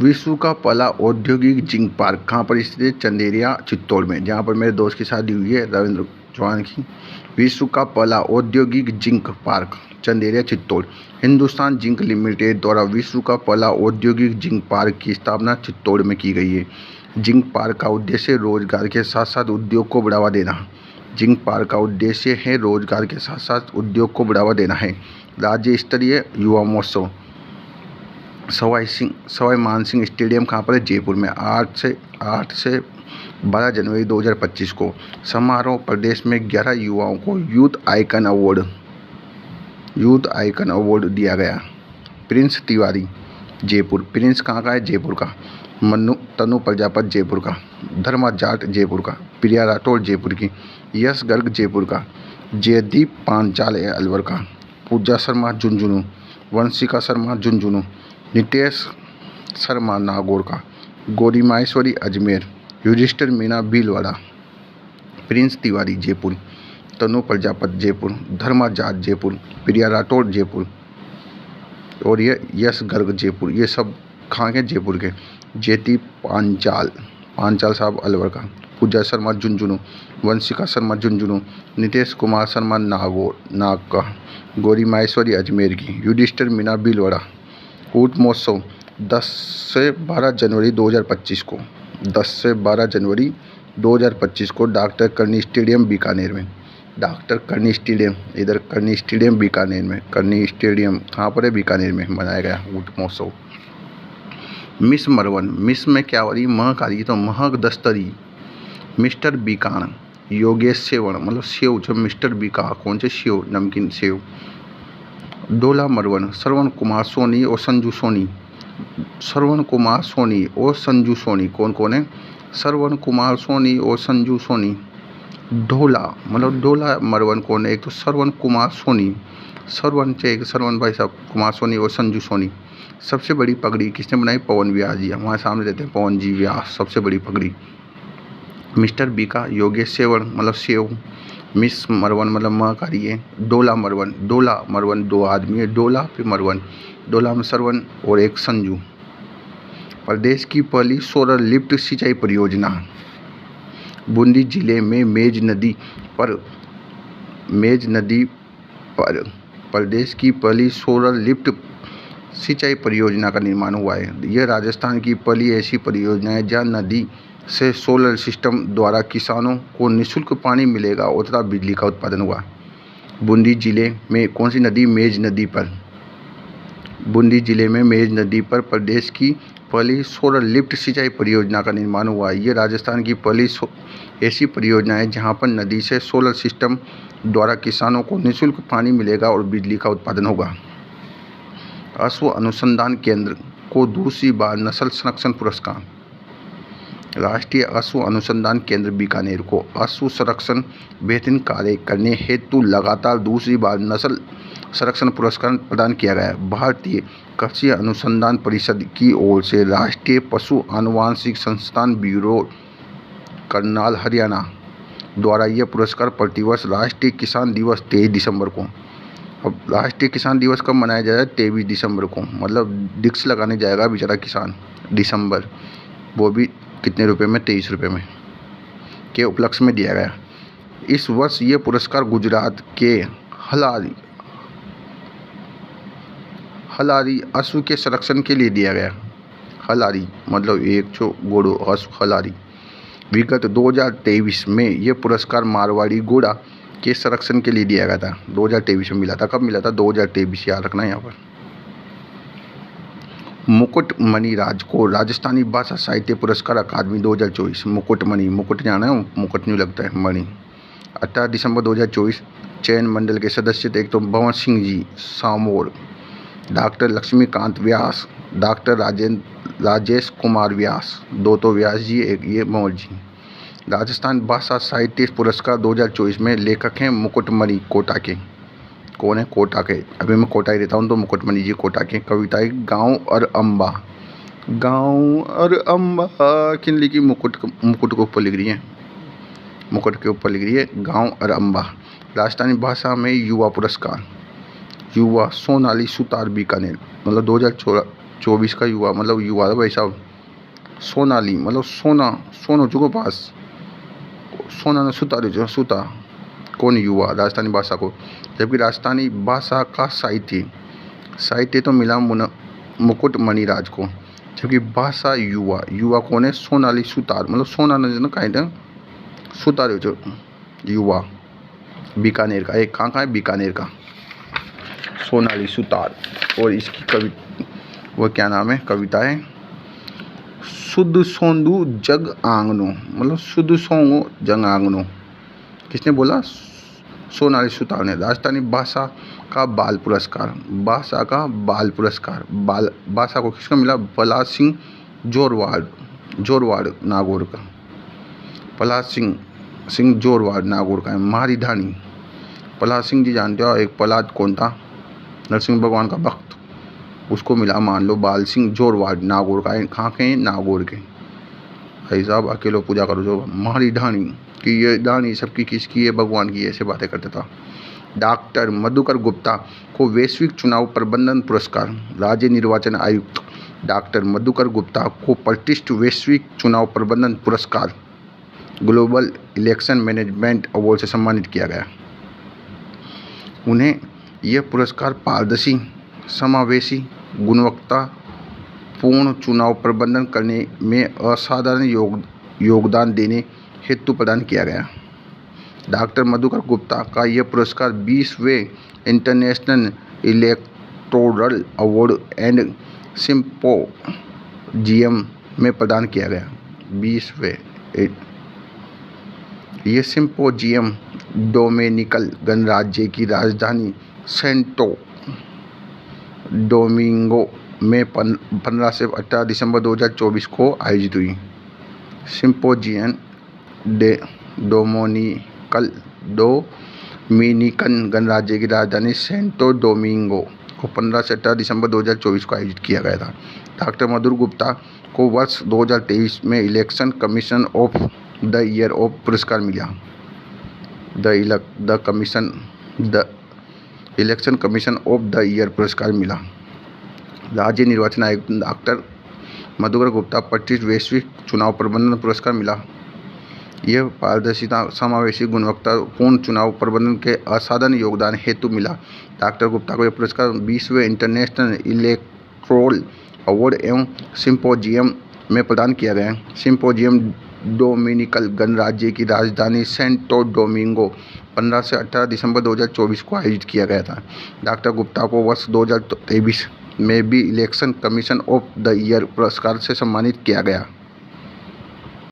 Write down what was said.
विश्व का पहला औद्योगिक जिंक पार्क कहाँ पर स्थित है? चंदेरिया चित्तौड़ में, जहाँ पर मेरे दोस्त की शादी हुई है रविंद्र चौहान की। विश्व का पहला औद्योगिक zinc park Chanderiya Chittor. Hindustan Zinc Limited द्वारा विश्व का पहला औद्योगिक जिंक पार्क की स्थापना चित्तौड़ में की गई है। जिंक पार्क का उद्देश्य रोजगार के साथ साथ उद्योग को बढ़ावा देना। जिंक पार्क का उद्देश्य है रोजगार के साथ साथ उद्योग को बढ़ावा देना है। राज्य स्तरीय युवा महोत्सव सवाई मानसिंह स्टेडियम कहाँ पर है? जयपुर में। 8 से 12 जनवरी 2025 को समारोह प्रदेश में 11 युवाओं को यूथ आइकन अवार्ड दिया गया। प्रिंस तिवारी जयपुर। प्रिंस कहाँ का है? जयपुर का। तनु प्रजापत जयपुर का। धर्मा जाट जयपुर का। प्रिया राठौर जयपुर की। यश गर्ग जयपुर का। जयदीप पांचाल अलवर का। पूजा शर्मा झुंझुनू। वंशिका शर्मा झुंझुनू। नितेश शर्मा नागौर का। गौरी माहेश्वरी अजमेर। युधिष्ठिर मीना भीलवाड़ा। प्रिंस तिवारी जयपुर। तनु प्रजापत जयपुर। धर्मा जाट जयपुर। प्रिया राठौर जयपुर और ये यश गर्ग जयपुर। ये सब कहाँ के? जयपुर के। जयदीप पांचाल साहब अलवर का। पूजा शर्मा झुंझुनू। वंशिका शर्मा झुंझुनू। नितेश कुमार शर्मा नाग का। गौरी माहेश्वरी अजमेर की। युधिष्ठिर मीना भीलवाड़ा। ऊंट महोत्सव 10 से 12 जनवरी 2025 को 10 से 12 जनवरी 2025 को डॉक्टर करनी स्टेडियम बीकानेर में। डॉक्टर करनी स्टेडियम, इधर करनी स्टेडियम बीकानेर में। करनी स्टेडियम कहाँ पर है? बीकानेर में मनाया गया ऊंट महोत्सव। मिस मरवन, मिस में क्या हो रही? महक आ रही है तो महक दस्तरी। मिस्टर बीकान योगेश सेवन, मतलब सेव जो मिस्टर बीका कौन से? सेव, नमकीन सेव। डोला मरवन श्रवण कुमार सोनी और संजू सोनी। श्रवण कुमार सोनी और संजू सोनी कौन कौन है? श्रवण कुमार सोनी और संजू सोनी। ढोला मतलब डोला मरवन कौन है? एक तो श्रवण कुमार सोनी, श्रवण भाई साहब कुमार सोनी और संजू सोनी। सबसे बड़ी पगड़ी किसने बनाई? पवन व्यास जी। हमारे सामने रहते हैं पवन जी व्यास, सबसे बड़ी पगड़ी। मिस्टर बीका योगेश सेवन मतलब सेव। मिस मरवन मतलब महकारी है। डोला मरवन दो आदमी है। डोला फिर मरवन। डोला में सरवन और एक संजू। प्रदेश की पहली सोलर लिफ्ट सिंचाई परियोजना बूंदी जिले में मेज नदी पर प्रदेश की पहली सोलर लिफ्ट सिंचाई परियोजना का निर्माण हुआ है। यह राजस्थान की पहली ऐसी परियोजना है जहां नदी से सोलर सिस्टम द्वारा किसानों को निःशुल्क पानी मिलेगा और तथा बिजली का उत्पादन हुआ। बूंदी जिले में कौन सी नदी? मेज नदी पर। बूंदी जिले में मेज नदी पर प्रदेश की पहली सोलर लिफ्ट सिंचाई परियोजना का निर्माण हुआ। ये राजस्थान की पहली ऐसी परियोजना है जहां पर नदी से सोलर सिस्टम द्वारा किसानों को निःशुल्क पानी मिलेगा और बिजली का उत्पादन होगा। अश्व अनुसंधान केंद्र को दूसरी बार नस्ल संरक्षण पुरस्कार। राष्ट्रीय अश्व अनुसंधान केंद्र बीकानेर को अश्व संरक्षण बेहतरीन कार्य करने हेतु लगातार दूसरी बार नस्ल संरक्षण पुरस्कार प्रदान किया गया है। भारतीय कृषि अनुसंधान परिषद की ओर से राष्ट्रीय पशु आनुवांशिक संस्थान ब्यूरो करनाल हरियाणा द्वारा यह पुरस्कार प्रतिवर्ष राष्ट्रीय किसान दिवस 23 दिसंबर को। अब राष्ट्रीय किसान दिवस कब मनाया जाएगा? 23 दिसंबर को, मतलब डिक्स लगाने जाएगा बेचारा किसान दिसंबर, वो भी कितने रुपए में? 23 रुपये में के उपलक्ष्य में दिया गया। इस वर्ष ये पुरस्कार गुजरात के हलारी अश्व के संरक्षण के लिए दिया गया। हलारी मतलब एक जो घोड़ो अश्व हलारी। विगत 2023 में ये पुरस्कार मारवाड़ी घोड़ा के संरक्षण के लिए दिया गया था। 2023 में मिला था। कब मिला था? 2023, याद रखना यहाँ पर। मुकुटमणि राज को राजस्थानी भाषा साहित्य पुरस्कार अकादमी 2024। मुकुटमणि, मुकुट जाना है, मुकुट नहीं लगता है, मणि। 18 दिसंबर 2024 चयन मंडल के सदस्य थे। एक तो भवन सिंह जी सामोर, डॉक्टर लक्ष्मीकांत व्यास, डॉक्टर राजेश कुमार व्यास, दो तो व्यास जी, एक ये भंवर जी। राजस्थान भाषा साहित्य पुरस्कार 2024 में लेखक हैं मुकुटमणि कोटा के। कौन है? कोटा के। अभी मैं कोटा ही रहता हूँ तो मुकुटमणि जी कोटा के। कविताएं गाँव और अम्बा किन लिखी? मुकुट के ऊपर लिख रही है, मुकुट के ऊपर लिख रही है गाँव और अम्बा। राजस्थानी भाषा में युवा पुरस्कार युवा सोनाली सुतार बीकानेर, मतलब 2024 का युवा मतलब युवा भाई साहब। सोनाली मतलब सोना, सोनो चुको पास, सोना ने सुता रहो सुता कौन युवा राजस्थानी भाषा को। जबकि राजस्थानी भाषा का साहित्य तो मिला मुकुट मणिराज को। जबकि भाषा युवा, युवा कौन है, सोनाली सुतार मतलब सोना ने कहीं सुता रहो युवा, बीकानेर का। एक कहाँ का है, बीकानेर का, सोनाली सुतार। और इसकी कवि वो क्या नाम है, कविता है शुद्ध सोंदू जग आंगनो मतलब शुद्ध सोंगो जग आंगनो। किसने बोला, सोनाली सुतार ने। राजस्थानी भाषा का बाल पुरस्कार, भाषा का बाल पुरस्कार, बाल भाषा को किसको मिला, प्रहलाद सिंह जोरवाड़ नागौर का। प्रहलाद सिंह जोरवाड़ नागौर का है। महारी धानी, प्रहलाद सिंह जी जानते हो, एक प्रहलाद कौन था, नरसिंह भगवान का भक्त, उसको मिला मान लो बाल सिंह जोरवाड़ नागौर का है। कहाँ के हैं, नागौर के। भाई साहब अकेलो पूजा करो जो महारी धानी कि ये धानी सबकी किसकी है, भगवान की, ऐसे बातें करते था। डॉक्टर मधुकर गुप्ता को वैश्विक चुनाव प्रबंधन पुरस्कार, राज्य निर्वाचन आयुक्त डॉक्टर मधुकर गुप्ता को प्रतिष्ठित वैश्विक चुनाव प्रबंधन पुरस्कार ग्लोबल इलेक्शन मैनेजमेंट अवार्ड से सम्मानित किया गया। उन्हें यह पुरस्कार पारदर्शी, समावेशी, गुणवत्तापूर्ण चुनाव प्रबंधन करने में असाधारण योगदान देने हेतु प्रदान किया गया। डॉक्टर मधुकर गुप्ता का यह पुरस्कार 20वें international electoral award and symposium में प्रदान किया गया। 20वें ये सिम्पोजियम डोमिनिकन गणराज्य की राजधानी सेंटो डोमिंगो में 15 से 18 दिसंबर 2024 को आयोजित हुई। सिम्पोजियम डोमिनिकन गणराज्य की राजधानी सेंटो डोमिंगो को 15 से 18 दिसंबर 2024 को आयोजित किया गया था। डॉक्टर मधुकर गुप्ता को वर्ष 2023 में election commission of the year of पुरस्कार मिला। The election commission of the year पुरस्कार मिला। राज्य निर्वाचन आयुक्त डॉक्टर मधुकर गुप्ता 25 वैश्विक चुनाव प्रबंधन पुरस्कार मिला। यह पारदर्शिता, समावेशी, गुणवत्तापूर्ण चुनाव प्रबंधन के असाधारण योगदान हेतु मिला। डॉक्टर गुप्ता को यह पुरस्कार 20वें इंटरनेशनल इलेक्टोरल अवार्ड एवं सिम्पोजियम में प्रदान किया गया। सिम्पोजियम डोमिनिकन गणराज्य की राजधानी सेंटो डोमिंगो 15 से 18 दिसंबर 2024 को आयोजित किया गया था। डॉक्टर गुप्ता को वर्ष 2023 में भी election commission of the year पुरस्कार से सम्मानित किया गया।